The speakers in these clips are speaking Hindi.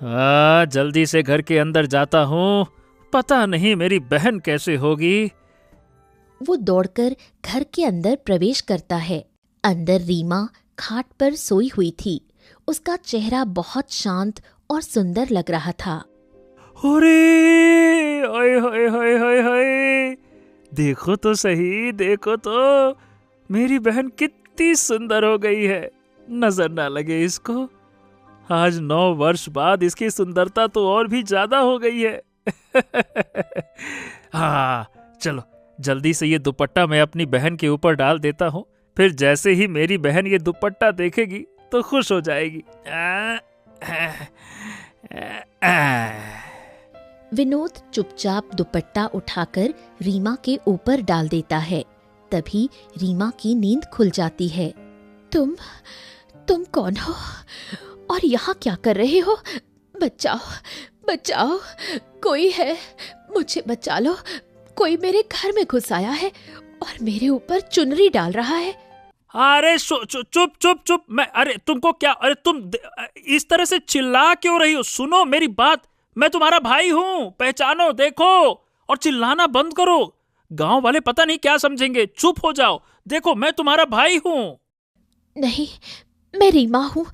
जल्दी से घर के अंदर जाता हूँ, पता नहीं मेरी बहन कैसे होगी। वो दौड़कर घर के अंदर प्रवेश करता है। अंदर रीमा खाट पर सोई हुई थी। उसका चेहरा बहुत शांत और सुंदर लग रहा था। अरे हाय हाय हाय हाय हाय, देखो तो सही, देखो तो मेरी बहन कितनी सुंदर हो गई है। नजर ना लगे इसको। आज 9 वर्ष बाद इसकी सुंदरता तो और भी ज्यादा हो गई है। हाँ चलो, जल्दी से ये दुपट्टा मैं अपनी बहन के ऊपर डाल देता हूँ। फिर जैसे ही मेरी बहन ये दुपट्टा देखेगी तो खुश हो जाएगी। विनोद चुपचाप दुपट्टा उठाकर रीमा के ऊपर डाल देता है। तभी रीमा की नींद खुल जाती है। तुम कौन हो और यहाँ क्या कर रहे हो? बचाओ बचाओ, कोई है, मुझे बचा लो। कोई मेरे घर में घुस आया है और मेरे ऊपर चुनरी डाल रहा है। अरे चुप चुप चुप। अरे तुमको क्या, अरे तुम इस तरह से चिल्ला क्यों रही हो? सुनो मेरी बात, मैं तुम्हारा भाई हूँ, पहचानो, देखो। और चिल्लाना बंद करो, गांव वाले पता नहीं क्या समझेंगे। चुप हो जाओ, देखो मैं तुम्हारा भाई हूँ। नहीं, मैं रीमा हूँ।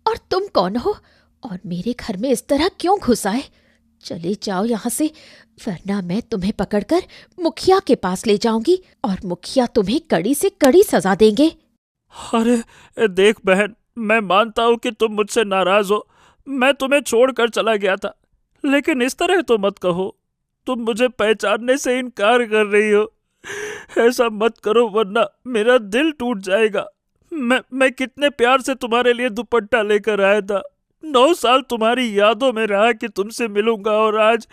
और तुम कौन हो और मेरे घर में इस तरह क्यों घुस आए? चले जाओ यहाँ से, वरना मैं तुम्हें पकड़कर मुखिया के पास ले जाऊंगी और मुखिया तुम्हें कड़ी से कड़ी सजा देंगे। अरे देख बहन, मैं मानता हूँ कि तुम मुझसे नाराज हो। मैं तुम्हें छोड़कर चला गया था, लेकिन इस तरह तो मत कहो। तुम मुझे पहचानने से इनकार कर रही हो। ऐसा मत करो, वरना मेरा दिल टूट जाएगा। मैं कितने प्यार से तुम्हारे लिए दुपट्टा लेकर आया था। 9 साल तुम्हारी यादों में रहा कि तुमसे मिलूंगा, और आज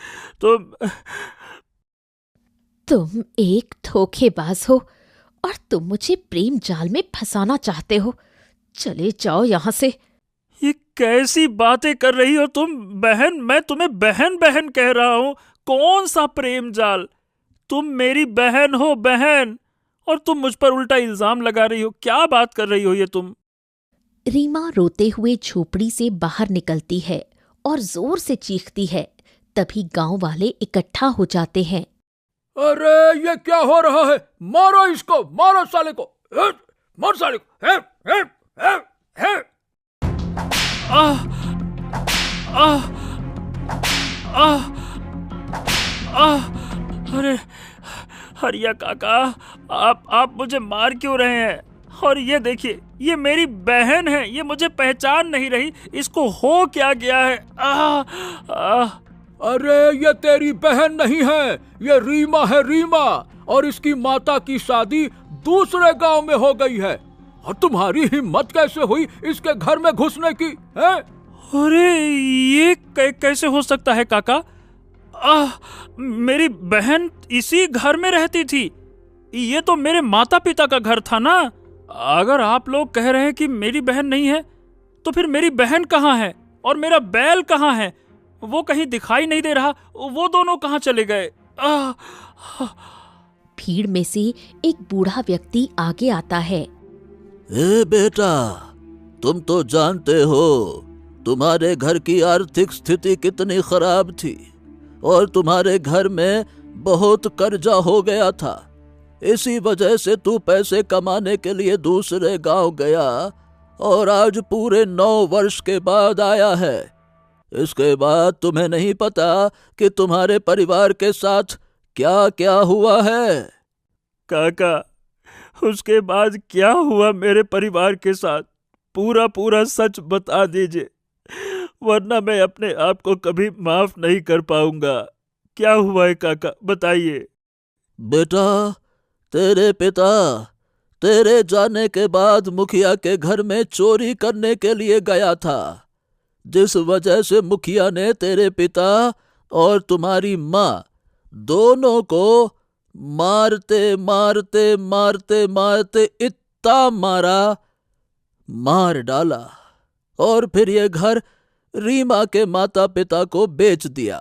तुम एक धोखेबाज हो और तुम मुझे प्रेम जाल में फंसाना चाहते हो। चले जाओ यहाँ से। ये कैसी बातें कर रही हो तुम बहन? मैं तुम्हें बहन बहन कह रहा हूँ। कौन सा प्रेम जाल? तुम मेरी बहन हो, बहन, और तुम मुझ पर उल्टा इल्जाम लगा रही हो। क्या बात कर रही हो ये तुम? रीमा रोते हुए झोपड़ी से बाहर निकलती है और जोर से चीखती है। तभी गांव वाले इकट्ठा हो जाते हैं। अरे ये क्या हो रहा है? मारो इसको, मारो साले को, मारो साले को। आह आह आह आह। अरे हरिया काका, आप मुझे मार क्यों रहे हैं? और ये देखिए, ये मेरी बहन है, ये मुझे पहचान नहीं रही। इसको हो क्या गया है? अरे ये तेरी बहन नहीं है, ये रीमा है, रीमा। और इसकी माता की शादी दूसरे गांव में हो गई है। और तुम्हारी हिम्मत कैसे हुई इसके घर में घुसने की, है? अरे ये कैसे हो सकता है काका? मेरी बहन इसी घर में रहती थी। ये तो मेरे माता पिता का घर था ना। अगर आप लोग कह रहे हैं कि मेरी बहन नहीं है, तो फिर मेरी बहन कहाँ है और मेरा बैल कहाँ है? वो कहीं दिखाई नहीं दे रहा। वो दोनों कहाँ चले गए? भीड़ में से एक बूढ़ा व्यक्ति आगे आता है। ए बेटा, तुम तो जानते हो तुम्हारे घर की आर्थिक स्थिति कितनी खराब थी और तुम्हारे घर में बहुत कर्जा हो गया था। इसी वजह से तू पैसे कमाने के लिए दूसरे गांव गया और आज पूरे 9 वर्ष के बाद आया है। इसके बाद तुम्हें नहीं पता कि तुम्हारे परिवार के साथ क्या क्या हुआ है? काका, उसके बाद क्या हुआ मेरे परिवार के साथ? पूरा सच बता दीजिए, वरना मैं अपने आप को कभी माफ नहीं कर पाऊंगा। क्या हुआ है काका, बताइए। बेटा, तेरे पिता तेरे जाने के बाद मुखिया के घर में चोरी करने के लिए गया था, जिस वजह से मुखिया ने तेरे पिता और तुम्हारी माँ दोनों को मारते मारते मारते मारते इतना मार डाला और फिर ये घर रीमा के माता पिता को बेच दिया।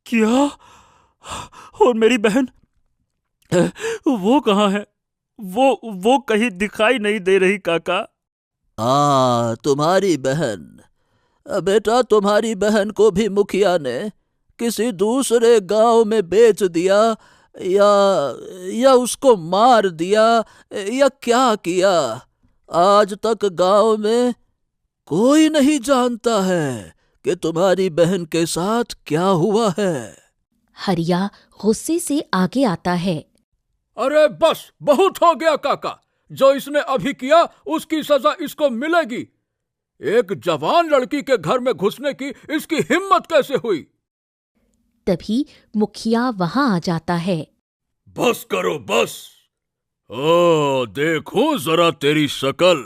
क्या? और मेरी बहन, वो कहाँ है? वो कहीं दिखाई नहीं दे रही काका। तुम्हारी बहन बेटा, तुम्हारी बहन को भी मुखिया ने किसी दूसरे गांव में बेच दिया या उसको मार दिया या क्या किया, आज तक गांव में कोई नहीं जानता है कि तुम्हारी बहन के साथ क्या हुआ है। हरिया गुस्से से आगे आता है। अरे बस, बहुत हो गया काका। जो इसने अभी किया उसकी सजा इसको मिलेगी। एक जवान लड़की के घर में घुसने की इसकी हिम्मत कैसे हुई? तभी मुखिया वहां आ जाता है। बस करो बस। ओ, देखूं जरा तेरी शक्ल।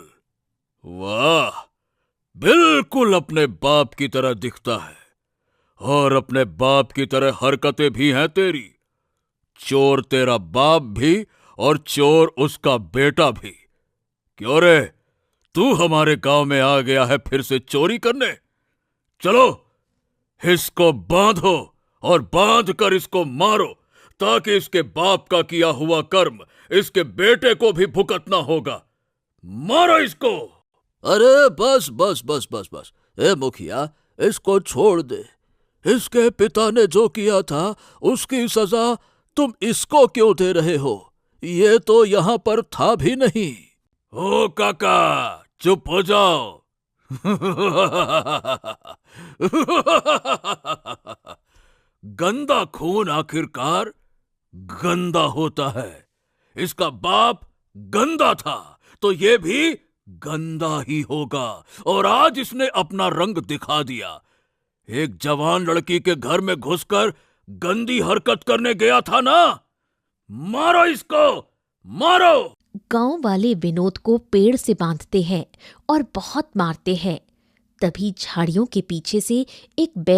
वाह, बिल्कुल अपने बाप की तरह दिखता है और अपने बाप की तरह हरकतें भी हैं तेरी। चोर तेरा बाप भी और चोर उसका बेटा भी। क्यों रे, तू हमारे गांव में आ गया है फिर से चोरी करने? चलो इसको बांधो और बांध कर इसको मारो, ताकि इसके बाप का किया हुआ कर्म इसके बेटे को भी भुगतना होगा। मारो इसको। अरे बस बस बस बस बस, ए मुखिया, इसको छोड़ दे। इसके पिता ने जो किया था उसकी सजा तुम इसको क्यों दे रहे हो? ये तो यहां पर था भी नहीं। ओ काका, चुप हो जाओ। गंदा खून आखिरकार गंदा होता है। इसका बाप गंदा था तो ये भी गंदा ही होगा, और आज इसने अपना रंग दिखा दिया। एक जवान लड़की के घर में घुसकर गंदी हरकत करने गया था ना। मारो इसको, मारो। गांव वाले विनोद को पेड़ से बांधते हैं और बहुत मारते हैं। तभी झाड़ियों के पीछे से एक बैल